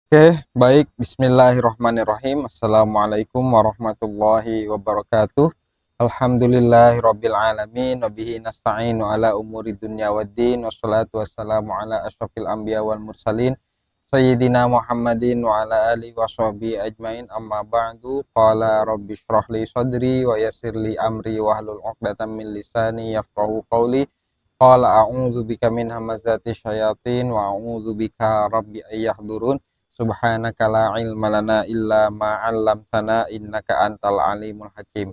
Oke, baik. Bismillahirrahmanirrahim. Assalamualaikum warahmatullahi wabarakatuh. Alhamdulillahirabbil alamin wa bihi nasta'inu ala umuri dunya waddin wassalatu wassalamu ala asyrafil anbiya wal mursalin sayyidina Muhammadin wa ala alihi washabihi ajmain. Amma ba'du. Qala rabbi shrah li sadri wa yassir li amri wahlul 'uqdatam min lisani yafqahu qawli. Qala a'udzu bika min hamazati syayatin wa a'udzu bika rabbi ayyahdurun. Subhanaka la ilma lana illa ma 'allamtana innaka antal alimul hakim.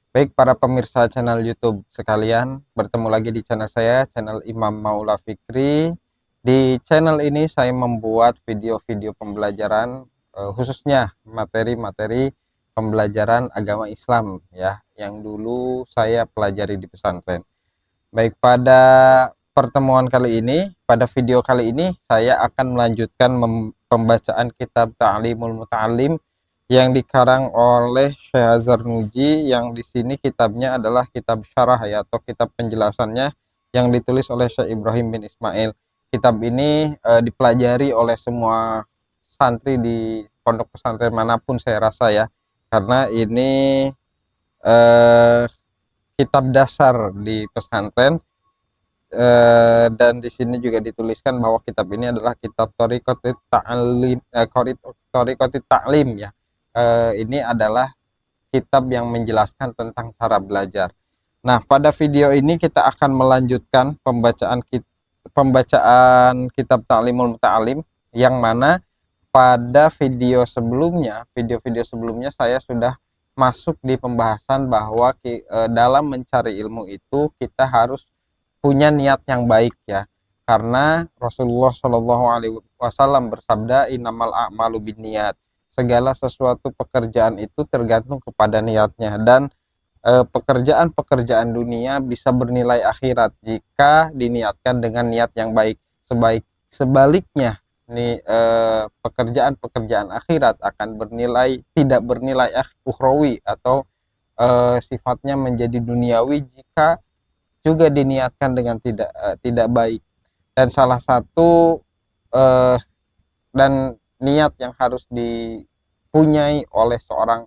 Baik para pemirsa channel YouTube sekalian, bertemu lagi di channel saya, channel Imam Maula Fikri. Di channel ini saya membuat video-video pembelajaran khususnya materi-materi pembelajaran agama Islam ya, yang dulu saya pelajari di pesantren. Baik, pada pada video kali ini saya akan melanjutkan pembacaan kitab Ta'limul Muta'allim yang dikarang oleh Syekh Azhar Nuji, yang di sini kitabnya adalah kitab syarah ya, atau kitab penjelasannya yang ditulis oleh Syekh Ibrahim bin Ismail. Kitab ini dipelajari oleh semua santri di pondok pesantren manapun saya rasa ya, karena ini eh, kitab dasar di pesantren. Dan di sini juga dituliskan bahwa kitab ini adalah kitab Thariqatit Ta'lim, Thariqatit Ta'lim ya. Ini adalah kitab yang menjelaskan tentang cara belajar. Nah, pada video ini kita akan melanjutkan pembacaan kitab Ta'limul Muta'alim, yang mana pada video-video sebelumnya saya sudah masuk di pembahasan bahwa dalam mencari ilmu itu kita harus punya niat yang baik ya, karena Rasulullah Shallallahu Alaihi Wasallam bersabda, innamal a'malu binniyat, segala sesuatu pekerjaan itu tergantung kepada niatnya, dan pekerjaan-pekerjaan dunia bisa bernilai akhirat jika diniatkan dengan niat yang baik. Sebaliknya nih, pekerjaan-pekerjaan akhirat akan tidak bernilai ukhrawi, atau sifatnya menjadi duniawi jika juga diniatkan dengan tidak baik. Dan salah satu eh, dan niat yang harus dipunyai oleh seorang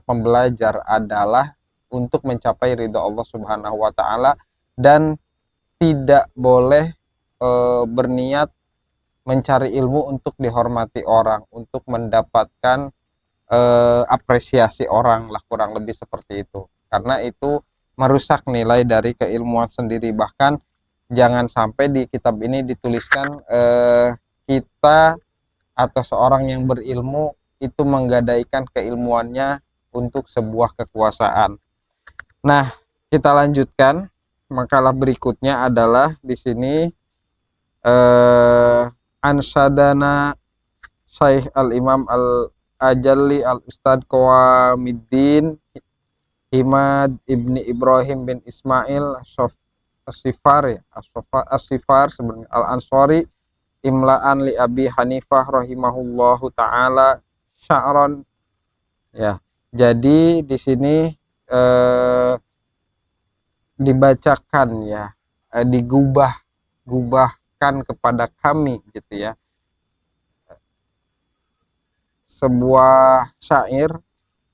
pembelajar adalah untuk mencapai ridha Allah Subhanahu wa taala, dan tidak boleh berniat mencari ilmu untuk dihormati orang, untuk mendapatkan apresiasi orang lah, kurang lebih seperti itu, karena itu merusak nilai dari keilmuan sendiri. Bahkan jangan sampai di kitab ini dituliskan kita atau seorang yang berilmu itu menggadaikan keilmuannya untuk sebuah kekuasaan. Nah, kita lanjutkan. Makalah berikutnya adalah di sini Ansadana Syekh Al-Imam Al-Ajalli Al-Ustad Qawamiddin Imad ibni Ibrahim bin Ismail As-Sifar sebenarnya Al-Ansari, imla'an li Abi Hanifah rahimahullahu taala sya'ron ya. Jadi di sini dibacakan ya, digubahkan kepada kami gitu ya, sebuah syair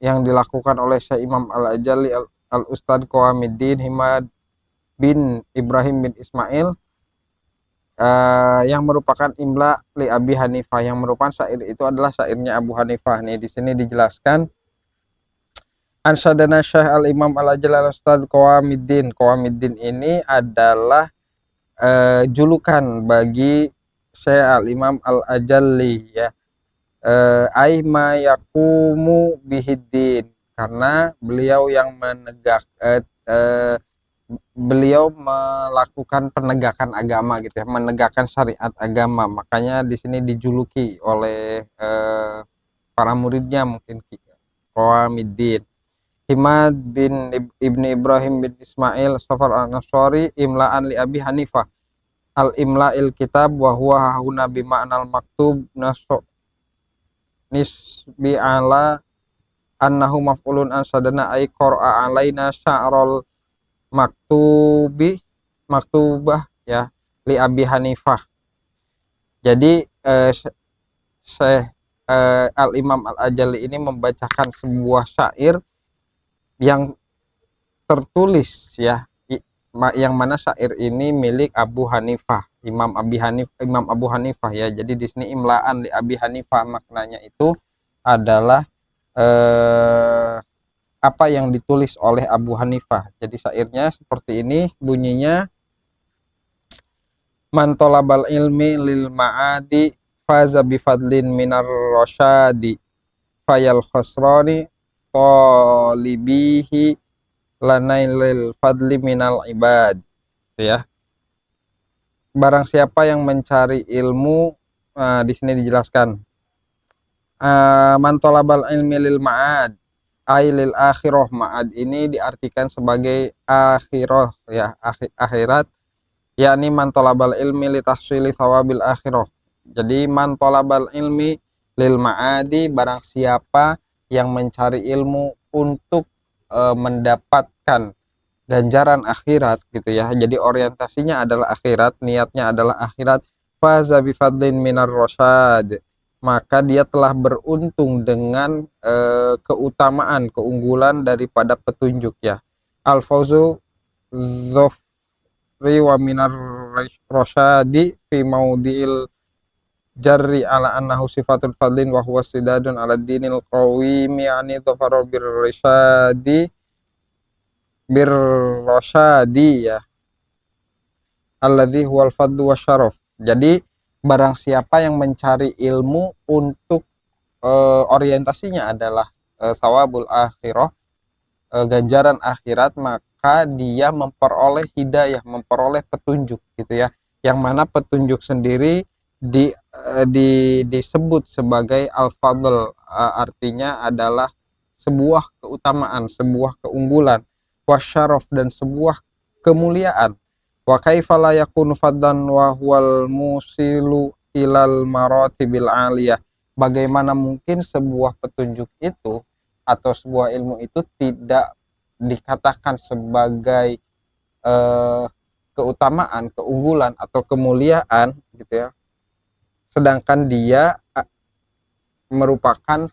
yang dilakukan oleh Syekh Imam Al-Ajali Al-Ustad Qawamiddin Himad bin Ibrahim bin Ismail, yang merupakan imla li Abi Hanifah, yang merupakan syair itu adalah syairnya Abu Hanifah. Nih di sini dijelaskan, Ansadana Syekh Al-Imam Al-Ajali Al-Ustad Qawamiddin. Qawamiddin ini adalah julukan bagi Syekh Al-Imam Al-Ajalli ya, aima yakumu bihiddin, karena beliau yang beliau melakukan penegakan agama gitu ya, menegakkan syariat agama. Makanya di sini dijuluki oleh para muridnya mungkin Qawamiddin. Himad bin Ibni Ibrahim bin Ismail Safar An-Nasari, imla'an li Abi Hanifah al-imla'il kitab wa huwa hahuna bima'nal maktub nisbi ala annahu maf'ulun ansadana ay qara'a alaina sya'rul maktubah ya li Abi Hanifah. Jadi Syekh Al-Imam Al-Ajali ini membacakan sebuah syair yang tertulis ya, yang mana syair ini milik Abu Hanifah, Imam Abu Hanifah ya. Jadi di sini imlaan li Abi Hanifah, maknanya itu adalah apa yang ditulis oleh Abu Hanifah. Jadi syairnya seperti ini bunyinya: man talabal ilmi lil ma'adi faza bifadlin minar rosyadi fayal khosroni tolibihi lanailil fadli minal ibad. Ya, barang siapa yang mencari ilmu, di sini dijelaskan, man talabal ilmi lil ma'ad ailil akhirah. Ma'ad ini diartikan sebagai akhirah ya, akhirat, yakni man talabal ilmi li tahsili thawabil akhirah. Jadi man talabal ilmi lil ma'adi, barang siapa yang mencari ilmu untuk mendapatkan ganjaran akhirat gitu ya. Jadi orientasinya adalah akhirat, niatnya adalah akhirat. Faza bifadlin minar rosyad, maka dia telah beruntung dengan keutamaan, keunggulan daripada petunjuk ya. Al fauzu dhafri wa minar rosyadi fi maudil jarri ala annahu sifatul fadlin wa huwa sidadun ala dinil qawimi, yani dhafara bir rosyadi birrosyadi ya, alladzi huwal fadlu wasyaraf. Jadi barang siapa yang mencari ilmu untuk orientasinya adalah sawabul akhirah, ganjaran akhirat, maka dia memperoleh hidayah, memperoleh petunjuk gitu ya. Yang mana petunjuk sendiri disebut sebagai al-fadl, artinya adalah sebuah keutamaan, sebuah keunggulan, wasyaraf, dan sebuah kemuliaan. Wa kaifa la yakunu faddan wa huwal musilu ilal maratibil aliyah. Bagaimana mungkin sebuah petunjuk itu atau sebuah ilmu itu tidak dikatakan sebagai keutamaan, keunggulan atau kemuliaan gitu ya, sedangkan dia merupakan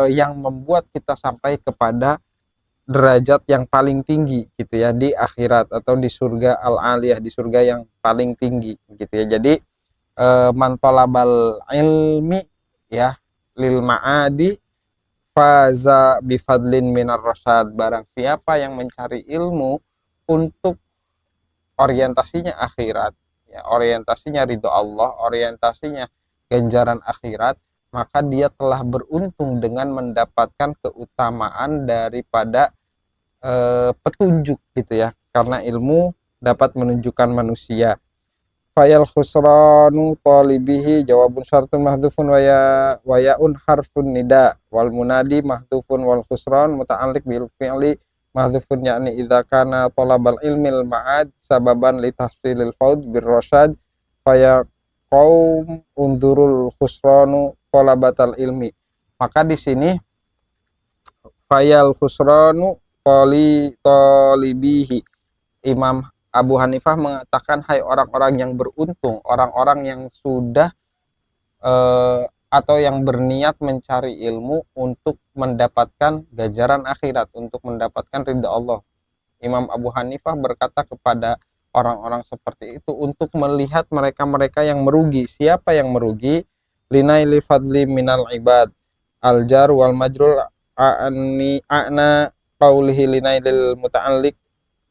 yang membuat kita sampai kepada derajat yang paling tinggi gitu ya di akhirat atau di surga al-aliyah, di surga yang paling tinggi gitu ya. Jadi man talabal ilmi ya lil ma'adi faza bifadlin minar rasyad, barang siapa yang mencari ilmu untuk orientasinya akhirat ya, orientasinya ridho Allah, orientasinya ganjaran akhirat, maka dia telah beruntung dengan mendapatkan keutamaan daripada petunjuk gitu ya, karena ilmu dapat menunjukkan manusia. Fayal khusranu talibihi jawabun syartun mahdhufun wa yaun harfun nida wal munadi mahdhufun wal khusran muta'alliq bil fi'li mahdhufun, yakni idza kana talabal ilmil ma'ad sababan li tahsilil faud bir rasyad faya qaum undurul khusranu talabatal ilmi. Maka di sini fayal khusranu talibihi, Imam Abu Hanifah mengatakan, hai orang-orang yang beruntung, orang-orang yang sudah atau yang berniat mencari ilmu untuk mendapatkan ganjaran akhirat, untuk mendapatkan ridha Allah. Imam Abu Hanifah berkata kepada orang-orang seperti itu untuk melihat mereka-mereka yang merugi. Siapa yang merugi? Linaili fadli minal ibad, al-jar wal majrul a'na qaulihi linailil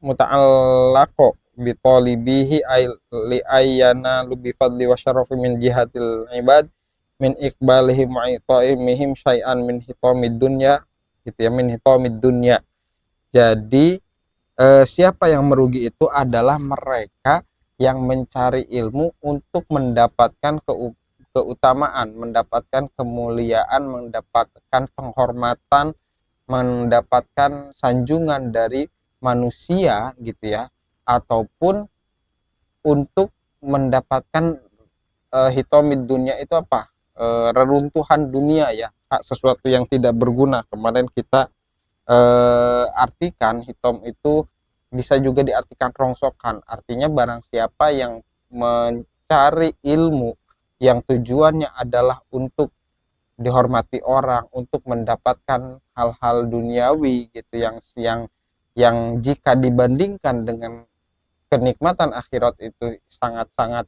muta'allaqo bi talibihi li ayyana lubi fadli wa syarafi min jihatil ibad min iqbalihim wa itaimihim syai'an min hitamid dunya gitu ya, min hitamid dunya. Jadi siapa yang merugi itu adalah mereka yang mencari ilmu untuk mendapatkan keutamaan, mendapatkan kemuliaan, mendapatkan penghormatan, mendapatkan sanjungan dari manusia gitu ya, ataupun untuk mendapatkan hitomid dunia itu apa, reruntuhan dunia ya, sesuatu yang tidak berguna. Kemarin kita artikan hitom itu bisa juga diartikan rongsokan, artinya barang siapa yang mencari ilmu yang tujuannya adalah untuk dihormati orang, untuk mendapatkan hal-hal duniawi gitu, yang jika dibandingkan dengan kenikmatan akhirat itu sangat-sangat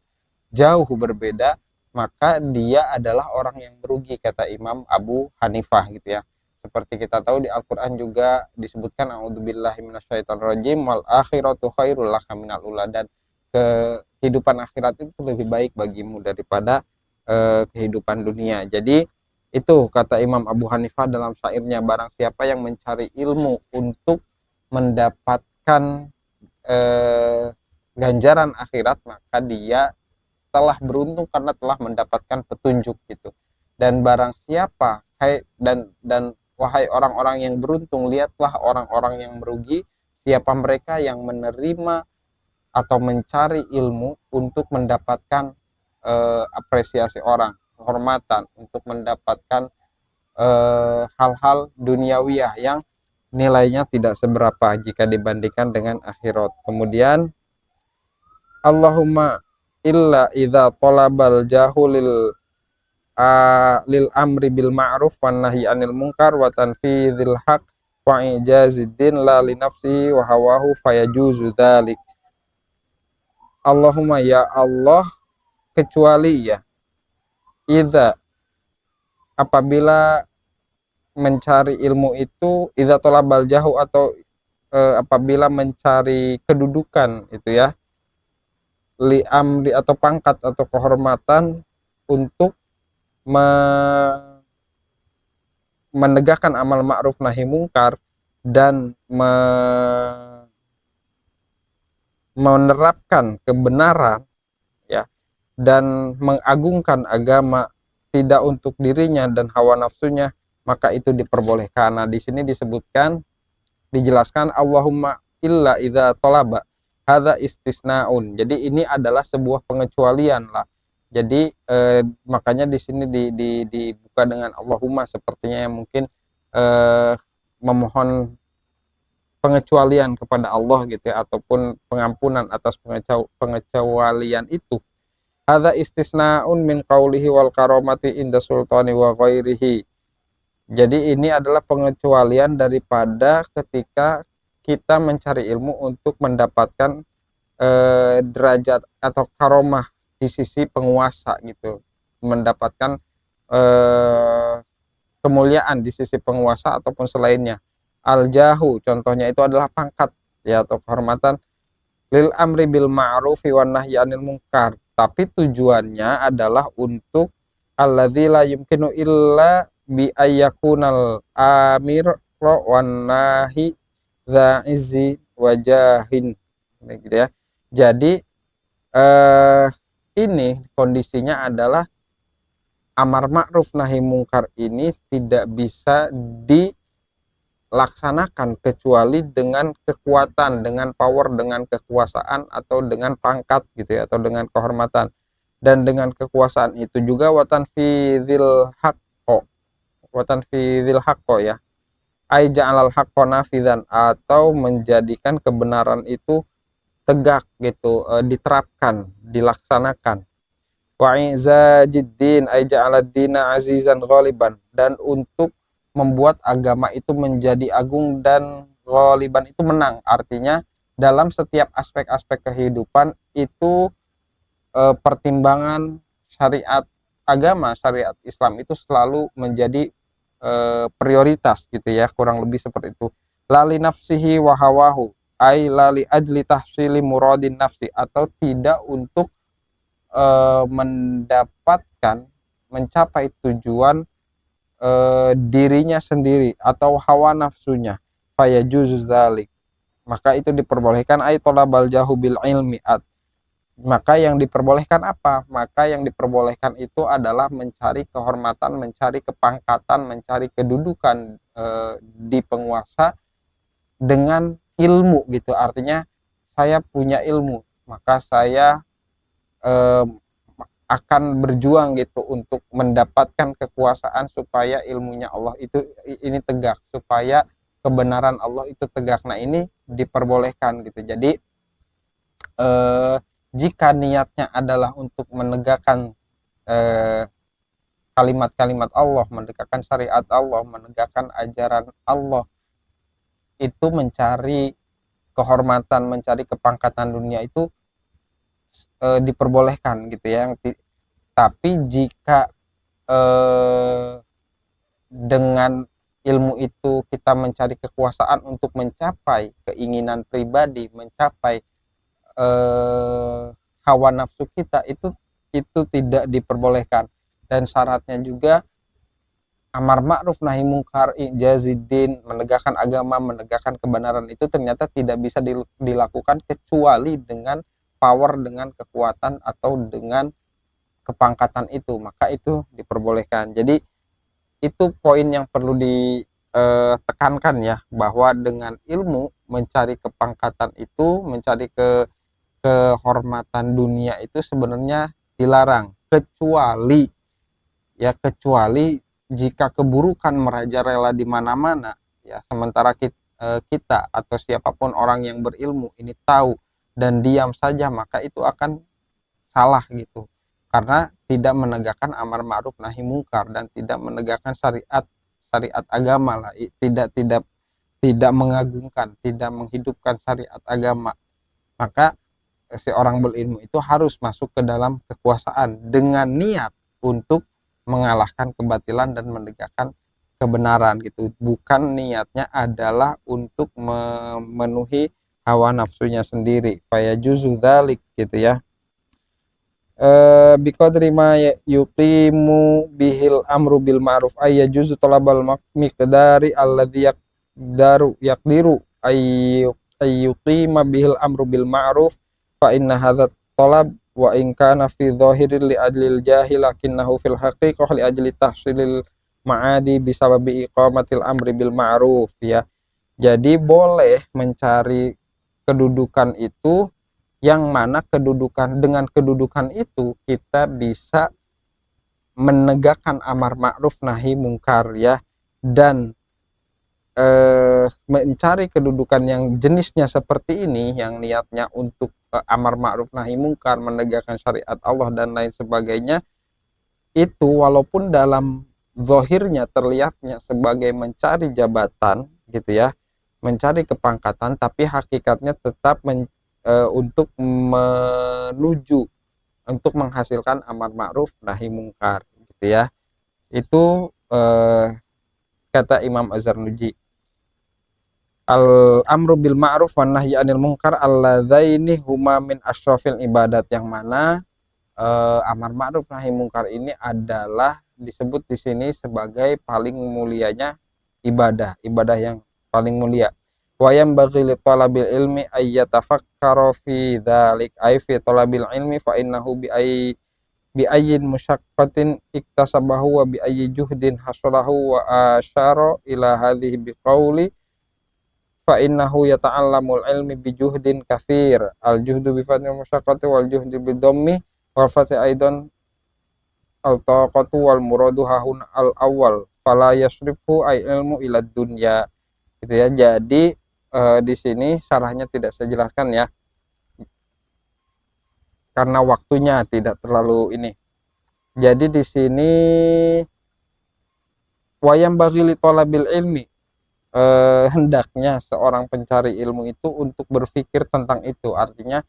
jauh berbeda, maka dia adalah orang yang merugi, kata Imam Abu Hanifah gitu ya. Seperti kita tahu di Al-Qur'an juga disebutkan a'udzubillahi minasyaitonirrajim wal akhiratu khairul laka minal ula, dan kehidupan akhirat itu lebih baik bagimu daripada kehidupan dunia. Jadi itu kata Imam Abu Hanifah dalam syairnya, barang siapa yang mencari ilmu untuk mendapatkan eh, ganjaran akhirat, maka dia telah beruntung karena telah mendapatkan petunjuk gitu. Dan barang siapa dan wahai orang-orang yang beruntung, lihatlah orang-orang yang merugi, siapa mereka yang menerima atau mencari ilmu untuk mendapatkan apresiasi orang, kehormatan, untuk mendapatkan hal-hal duniawiyah yang nilainya tidak seberapa jika dibandingkan dengan akhirat. Kemudian Allahumma illa idza talabal jahulil lil amri bil ma'ruf wan nahyi anil munkar wa tanfidhil haq wa ijaziddin la li nafsi wa hawahu fayajuzu dzalik. Allahumma ya Allah, kecuali ya idza, apabila mencari ilmu itu, idza talabal jahu, atau apabila mencari kedudukan itu ya, li amri atau pangkat atau kehormatan, untuk menegakkan amal ma'ruf nahi mungkar, dan menerapkan kebenaran ya, dan mengagungkan agama tidak untuk dirinya dan hawa nafsunya, maka itu diperbolehkan. Nah, di sini disebutkan, dijelaskan Allahumma illa idza talaba, hadza istisnaun. Jadi ini adalah sebuah pengecualian lah. Jadi makanya di sini dibuka dengan Allahumma, sepertinya yang mungkin memohon pengecualian kepada Allah gitu ya, ataupun pengampunan atas pengecualian itu. Hadza istisnaun min qaulihi wal karamati inda sultani wa ghairihi. Jadi ini adalah pengecualian daripada ketika kita mencari ilmu untuk mendapatkan derajat atau karomah di sisi penguasa gitu, mendapatkan kemuliaan di sisi penguasa ataupun selainnya. Al jahu contohnya itu adalah pangkat ya, atau kehormatan. Lil amri bil ma'rufi wan nahyi anil munkar, tapi tujuannya adalah untuk alladzi la yumkinu illa bi ayyakunal amir wan nahi dza izzi wajahin gitu ya. Jadi ini kondisinya adalah amar ma'ruf nahi mungkar ini tidak bisa dilaksanakan kecuali dengan kekuatan, dengan power, dengan kekuasaan, atau dengan pangkat gitu ya, atau dengan kehormatan. Dan dengan kekuasaan itu juga watan fidil haqqo ya, ai ja'alal haqqo nafidan, atau menjadikan kebenaran itu tegak gitu, diterapkan, dilaksanakan. Wa izajiddin ay ja'aladdina azizan ghaliban, dan untuk membuat agama itu menjadi agung dan ghaliban itu menang. Artinya dalam setiap aspek-aspek kehidupan itu pertimbangan syariat agama, syariat Islam itu selalu menjadi prioritas gitu ya, kurang lebih seperti itu. Lali nafsihi wa hawahu ay lali ajli tahsili muradin nafsi, atau tidak untuk mendapatkan, mencapai tujuan dirinya sendiri atau hawa nafsunya. Fayajuzu dzalik, maka itu diperbolehkan. Ay talabal jahu bil ilmi, maka yang diperbolehkan apa? Maka yang diperbolehkan itu adalah mencari kehormatan, mencari kepangkatan, mencari kedudukan di penguasa dengan ilmu gitu. Artinya saya punya ilmu, maka saya akan berjuang gitu untuk mendapatkan kekuasaan supaya ilmunya Allah itu ini tegak, supaya kebenaran Allah itu tegak. Nah, ini diperbolehkan gitu. Jadi jika niatnya adalah untuk menegakkan kalimat-kalimat Allah, menegakkan syariat Allah, menegakkan ajaran Allah, itu mencari kehormatan, mencari kepangkatan dunia itu diperbolehkan gitu ya. Tapi jika dengan ilmu itu kita mencari kekuasaan untuk mencapai keinginan pribadi, mencapai hawa nafsu kita, itu tidak diperbolehkan. Dan syaratnya juga amar ma'ruf nahi mungkar, ijazidin, menegakkan agama, menegakkan kebenaran itu ternyata tidak bisa dilakukan kecuali dengan power, dengan kekuatan atau dengan kepangkatan itu, maka itu diperbolehkan. Jadi itu poin yang perlu ditekankan ya, bahwa dengan ilmu mencari kepangkatan itu, mencari kehormatan dunia itu sebenarnya dilarang, kecuali jika keburukan merajalela di mana-mana ya, sementara kita atau siapapun orang yang berilmu ini tahu dan diam saja, maka itu akan salah gitu, karena tidak menegakkan amar ma'ruf nahi mungkar dan tidak menegakkan syariat agama lah, tidak mengagungkan, tidak menghidupkan syariat agama. Maka si orang berilmu itu harus masuk ke dalam kekuasaan dengan niat untuk mengalahkan kebatilan dan menegakkan kebenaran gitu, bukan niatnya adalah untuk memenuhi hawa nafsunya sendiri. Fayajuzu dzalik gitu ya. Biqadri ma yuqimu bihil amru bil ma'ruf ay yajuzu talabal miqdari alladhi yaqdiru ay yuqima bihil amru bil ma'ruf fa inna hadha talab wa in kana fi dhahiril li ajlil jahil lakinnahu fil haqiqah li ajli tahsilil ma'adi bisababi iqamatil amri bil ma'ruf ya. Jadi boleh mencari kedudukan itu yang mana dengan kedudukan itu kita bisa menegakkan amar ma'ruf nahi mungkar ya, dan mencari kedudukan yang jenisnya seperti ini, yang niatnya untuk amar ma'ruf nahi mungkar, menegakkan syariat Allah dan lain sebagainya, itu walaupun dalam zahirnya terlihatnya sebagai mencari jabatan gitu ya, mencari kepangkatan, tapi hakikatnya tetap untuk untuk menghasilkan amar ma'ruf nahi mungkar gitu ya. Itu kata Imam Az-Zarnuji, al amru bil ma'ruf wan nahyi anil munkar alladzaini huma min asyrafil ibadat, yang mana amar ma'ruf nahi mungkar ini adalah disebut di sini sebagai paling mulianya ibadah yang paling mulia. Wa yanbaghi li talabil ilmi ay yatafakkara fi dzalik ay fi talabil ilmi fa innahu bi ayyin musyaqqatin iktasabahu wa bi ayyi juhdin hasalahu wa asyara ila hadhihi bi qauli fa innahu yata'allamul ilmi bi juhdin katsir, al juhdu bi fadli musyaqqati wal juhdu bi dhammi wal fathi aidan al taqatu wal muradu hahun al awal fala yasrifu ay ilmu ila dunya gitu ya. Jadi di sini syarahnya tidak saya jelaskan ya, karena waktunya tidak terlalu ini. Jadi di sini wayam bagili tolabil ilmi, hendaknya seorang pencari ilmu itu untuk berpikir tentang itu, artinya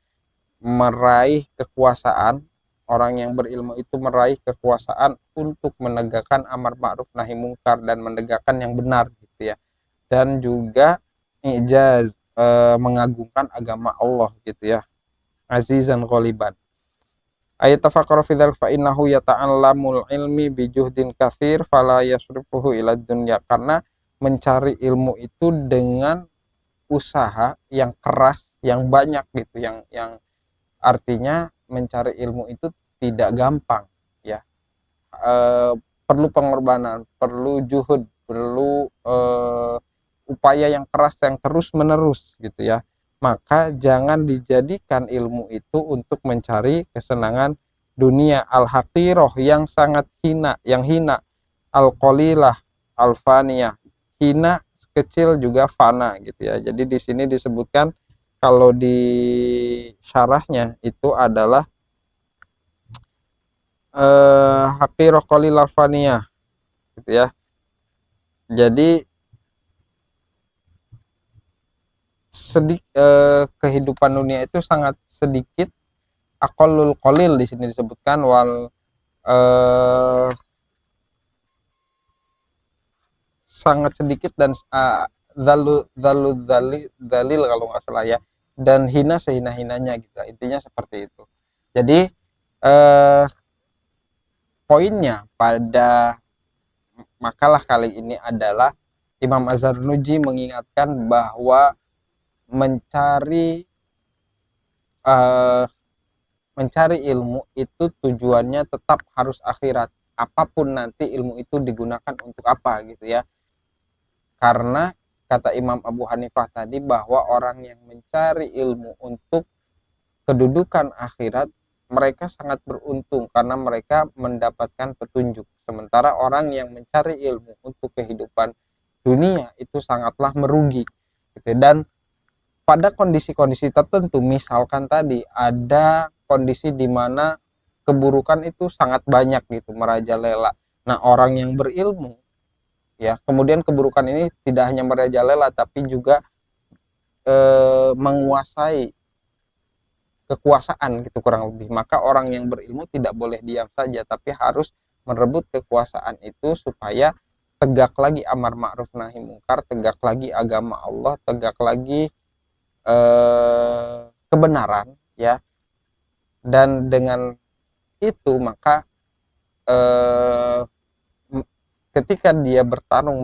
meraih kekuasaan. Orang yang berilmu itu meraih kekuasaan untuk menegakkan amar ma'ruf nahi mungkar dan menegakkan yang benar gitu ya, dan juga ijaz, mengagungkan agama Allah gitu ya, azizan ghaliban. Ayat tafakkara fi dzalik fa innahu yata'allamul ilmi bi juhdin katsir fala yasrifuhu ila dunya, karena mencari ilmu itu dengan usaha yang keras, yang banyak gitu, yang artinya mencari ilmu itu tidak gampang ya. Perlu pengorbanan, perlu juhud, perlu upaya yang keras yang terus menerus gitu ya. Maka jangan dijadikan ilmu itu untuk mencari kesenangan dunia al-haqiroh, yang sangat hina, yang hina, al-qalilah, al-faniyah, hina, kecil juga fana gitu ya. Jadi di sini disebutkan kalau di syarahnya itu adalah haqirah qalil alfaniyah gitu ya. Jadi kehidupan dunia itu sangat sedikit, aqallul qalil di sini disebutkan, wal sangat sedikit, dan dalil kalau nggak salah ya, dan hina sehina-hinanya gitu, intinya seperti itu. Jadi poinnya pada makalah kali ini adalah Imam Azharuddin mengingatkan bahwa mencari eh, mencari ilmu itu tujuannya tetap harus akhirat, apapun nanti ilmu itu digunakan untuk apa gitu ya. Karena kata Imam Abu Hanifah tadi bahwa orang yang mencari ilmu untuk kedudukan akhirat, mereka sangat beruntung karena mereka mendapatkan petunjuk. Sementara orang yang mencari ilmu untuk kehidupan dunia itu sangatlah merugi gitu. Dan pada kondisi-kondisi tertentu, misalkan tadi ada kondisi di mana keburukan itu sangat banyak gitu, merajalela. Nah, orang yang berilmu ya, kemudian keburukan ini tidak hanya merajalela tapi juga menguasai kekuasaan gitu kurang lebih. Maka orang yang berilmu tidak boleh diam saja tapi harus merebut kekuasaan itu supaya tegak lagi amar ma'ruf nahi mungkar, tegak lagi agama Allah, tegak lagi kebenaran ya. Dan dengan itu maka eh, ketika dia bertarung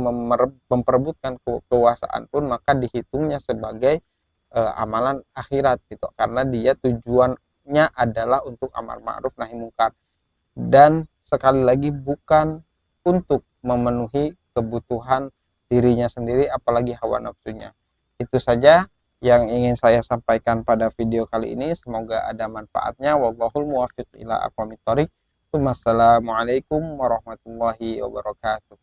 memperebutkan kekuasaan pun maka dihitungnya sebagai amalan akhirat gitu, karena dia tujuannya adalah untuk amar ma'ruf nahi mungkar, dan sekali lagi bukan untuk memenuhi kebutuhan dirinya sendiri apalagi hawa nafsunya. Itu saja yang ingin saya sampaikan pada video kali ini, semoga ada manfaatnya. Wallahul muwaffiq ila aqwamit thoriq. Wassalamualaikum warahmatullahi wabarakatuh.